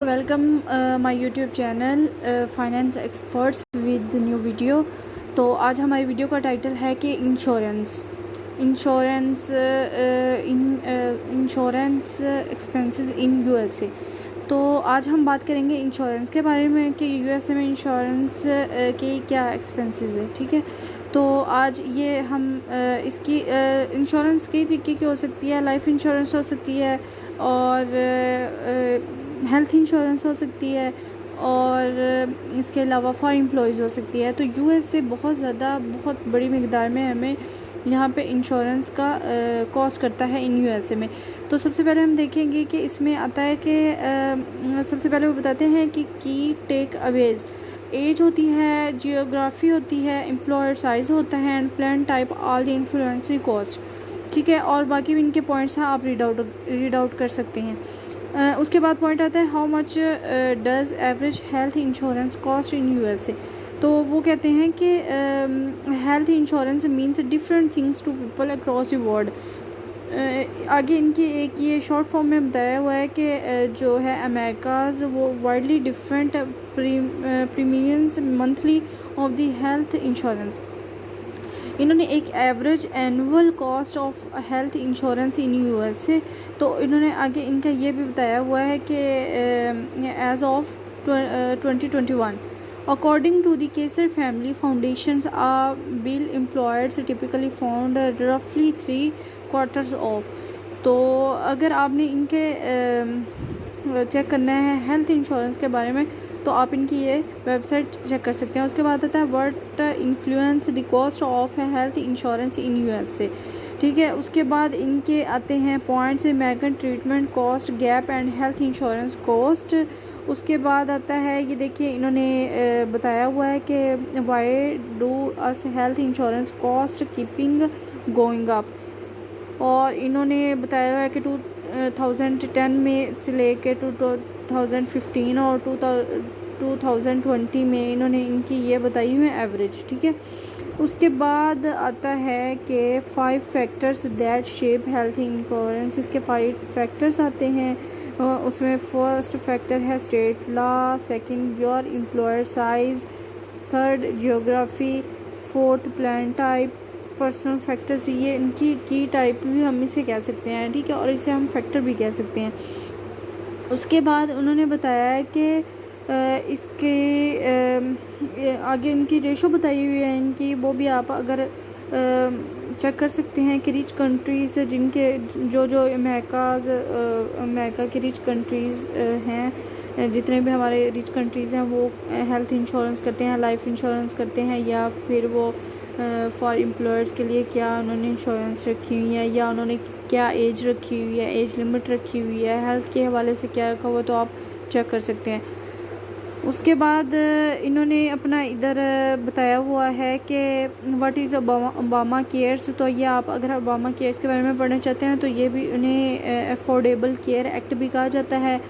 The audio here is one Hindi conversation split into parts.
Welcome my YouTube channel finance experts with new video. तो आज हमारी वीडियो का टाइटल है कि इंश्योरेंस एक्सपेंसेस इन यूएसए। तो आज हम बात करेंगे इंश्योरेंस के बारे में कि यूएसए में इंश्योरेंस के क्या एक्सपेंसेस है। ठीक है, तो आज ये हम इसकी इंश्योरेंस कई तरीके की हो सकती है। लाइफ इंश्योरेंस हो सकती है और हेल्थ इंश्योरेंस हो सकती है और इसके अलावा फॉर एम्प्लॉयज़ हो सकती है। तो यूएसए बहुत बड़ी मकदार में हमें यहाँ पे इंश्योरेंस का कॉस्ट करता है इन यूएसए में। तो सबसे पहले हम देखेंगे कि इसमें आता है कि सबसे पहले वो बताते हैं कि की टेक अवेज एज होती है, जियोग्राफी होती है, एम्प्लॉयर साइज़ होता है and plan type, all the influencing cost. ठीक है, और बाकी भी इनके पॉइंट्स हैं, आप रीड आउट कर सकते हैं। उसके बाद पॉइंट आता है how much does average health insurance cost in USA. तो वो कहते हैं कि health insurance means different things to people across the world. आगे इनकी एक ये शॉर्ट फॉर्म में बताया हुआ है कि जो है अमेरिकाज वो widely different premiums monthly of the health insurance. इन्होंने एक average annual cost of health insurance in USA, तो इन्होंने आगे इनका ये भी बताया हुआ है कि age of 2021 according to the Kaiser family foundations are bill employers typically found रफली 3/4 ऑफ। तो अगर आपने इनके चेक करना है हेल्थ इंश्योरेंस के बारे में तो आप इनकी ये वेबसाइट चेक कर सकते हैं। उसके बाद आता है what influence the cost of health insurance in USA. ठीक है, उसके बाद इनके आते हैं points, American treatment cost, gap and health insurance cost. उसके बाद आता है ये देखिए इन्होंने बताया हुआ है कि why do us health insurance cost keeping going up. और इन्होंने बताया हुआ है कि 2010 में से लेके 2015 और 2020 में इन्होंने इनकी ये बताई हुई है एवरेज। ठीक है, उसके बाद आता है कि 5 factors that shape health insurance. इसके 5 फैक्टर्स आते हैं। उसमें फर्स्ट फैक्टर है state law, second your employer size, third geography, fourth plan type, personal factors. ये इनकी की टाइप भी हम इसे कह सकते हैं। ठीक है, और इसे हम फैक्टर भी कह सकते हैं। उसके बाद उन्होंने बताया है कि इसके आगे इनकी रेशो बताई हुई है इनकी, वो भी आप अगर चेक कर सकते हैं कि रिच कंट्रीज़ जिनके जो अमेरिका के रिच कंट्रीज़ हैं, जितने भी हमारे रिच कंट्रीज़ हैं वो हेल्थ इंश्योरेंस करते हैं, लाइफ इंश्योरेंस करते हैं, या फिर वो फॉर एम्प्लॉयर्स के लिए क्या उन्होंने इंश्योरेंस रखी हुई है, या उन्होंने क्या एज रखी हुई है, एज लिमिट रखी हुई है, हेल्थ के हवाले से क्या रखा हुआ, तो आप चेक कर सकते हैं। उसके बाद इन्होंने अपना इधर बताया हुआ है कि व्हाट इज़ ओबामा केयर्स। तो ये आप अगर ओबामा केयर्स के बारे में पढ़ना चाहते हैं तो ये भी उन्हें अफोर्डेबल केयर एक्ट भी कहा जाता है।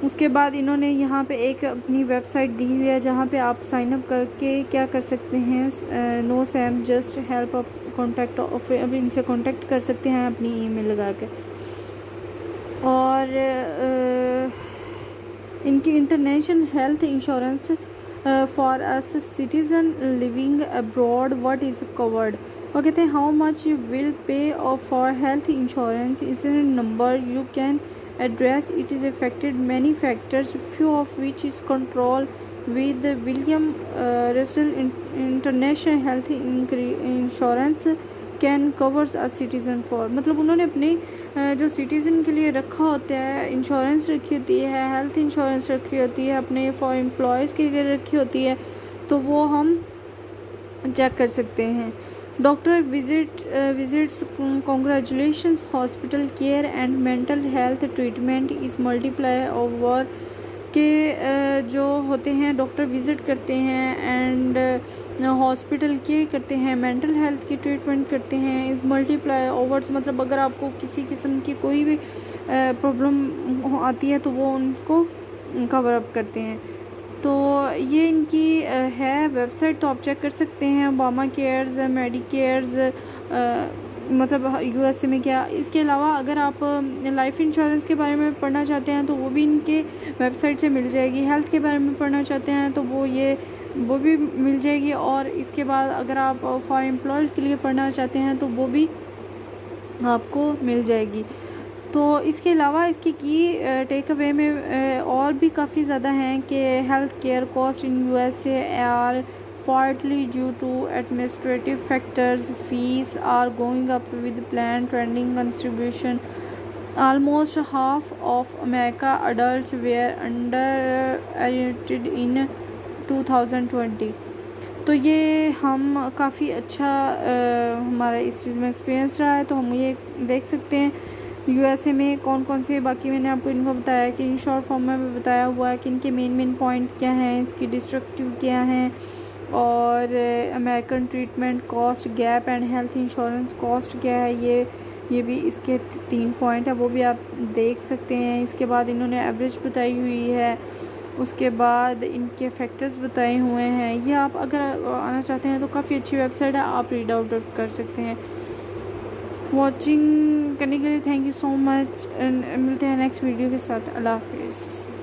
उसके बाद इन्होंने यहाँ पे एक अपनी वेबसाइट दी हुई है जहाँ पे आप साइन अप करके क्या कर सकते हैं, no Sam just help up contact of, अब इनसे कांटेक्ट कर सकते हैं अपनी ईमेल लगा के। और इनकी international health insurance for us citizen living abroad what is covered. वो कहते हैं how much you will pay for health insurance is a number you can address. It is affected many factors, few of which is control with William Russell International Health Insurance can covers a citizen for। मतलब उन्होंने अपने जो सिटीज़न के लिए रखा होता है इंश्योरेंस रखी होती है, हेल्थ इंश्योरेंस रखी होती है, अपने फॉर एम्प्लॉयज़ के लिए रखी होती है, तो वो हम चेक कर सकते हैं। Doctor visits congratulations hospital care and mental health treatment is multiply over के जो होते हैं डॉक्टर विज़िट करते हैं एंड हॉस्पिटल केयर करते हैं, मेंटल हेल्थ की ट्रीटमेंट करते हैं, इज़ मल्टीप्लाई ओवर्स। मतलब अगर आपको किसी किस्म की कोई भी प्रॉब्लम आती है तो वो उनको कवर अप करते हैं। तो ये इनकी है वेबसाइट, तो आप चेक कर सकते हैं। ओबामा केयर्स, मेडिकेयर्स, मतलब यूएसए में क्या। इसके अलावा अगर आप लाइफ इंश्योरेंस के बारे में पढ़ना चाहते हैं तो वो भी इनके वेबसाइट से मिल जाएगी। हेल्थ के बारे में पढ़ना चाहते हैं तो वो भी मिल जाएगी। और इसके बाद अगर आप फॉर एम्प्लॉयज़ के लिए पढ़ना चाहते हैं तो वो भी आपको मिल जाएगी। तो इसके अलावा इसकी टेक अवे में और भी काफ़ी ज़्यादा हैं कि health care cost in USA are partly due to administrative factors. Fees are going up with planned trending contribution. Almost half of America adults were underrated in 2020. तो ये हम काफ़ी अच्छा हमारा इस चीज़ में एक्सपीरियंस रहा है। तो हम ये देख सकते हैं यूएसए में कौन कौन से, बाकी मैंने आपको इनको बताया कि इन शॉर्ट फॉर्म में बताया हुआ है कि इनके मेन पॉइंट क्या हैं, इसकी डिस्ट्रक्टिव क्या हैं, और American treatment cost gap and health insurance cost क्या है। ये भी इसके 3 पॉइंट है, वो भी आप देख सकते हैं। इसके बाद इन्होंने एवरेज बताई हुई है, उसके बाद इनके फैक्टर्स बताए हुए हैं। ये आप अगर आना चाहते हैं तो काफ़ी अच्छी वेबसाइट है, आप रीड आउट कर सकते हैं। वॉचिंग करने के लिए थैंक यू सो मच। मिलते हैं नेक्स्ट वीडियो के साथ। अल्लाह हाफिज़।